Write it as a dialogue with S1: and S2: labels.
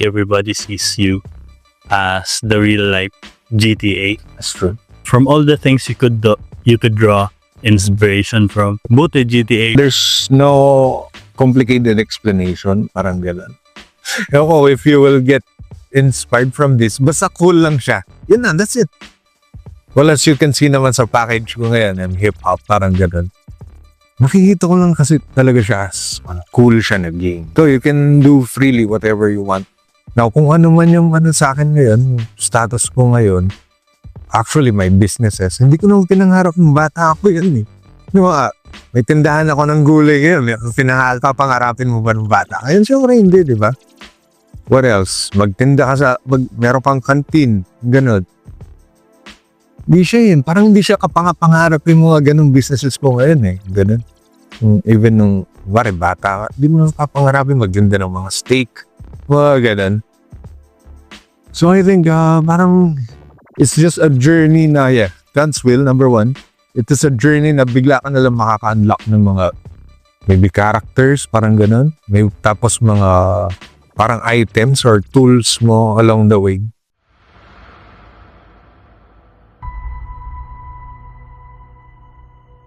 S1: everybody sees you as the real life GTA.
S2: That's true.
S1: From all the things you could do, you could draw inspiration from both the GTA.
S2: There's no complicated explanation, parang gano'n. Ako, if you will get inspired from this, basta cool lang siya. Yun na, that's it. Well, as you can see naman sa package ko ngayon, and hip-hop, parang gano'n. Makikita ko lang kasi talaga siya as cool siya na game. So, you can do freely whatever you want. Now, kung ano man yung sa akin ngayon, status ko ngayon, actually, my businesses, hindi ko naman pinangarap ng bata ako yan eh. Di ba, may tindahan ako ng gulay ngayon. Papangarapin mo ba ng bata? Ayun, syempre hindi, di ba? What else? Magtinda ka sa, meron pang kantin, gano'n. Di siya yun. Parang hindi siya kapangarap yung mga ganong businesses ko ngayon eh. Gano'n. Even nung, bata ka, di mo naman papangarapin magtinda ng mga steak. Mga gano'n. So I think, parang, it's just a journey na, God's will, number one. It is a journey na bigla ka nalang makaka-unlock ng mga, maybe characters, parang gano'n. Tapos mga, parang items or tools mo along the way.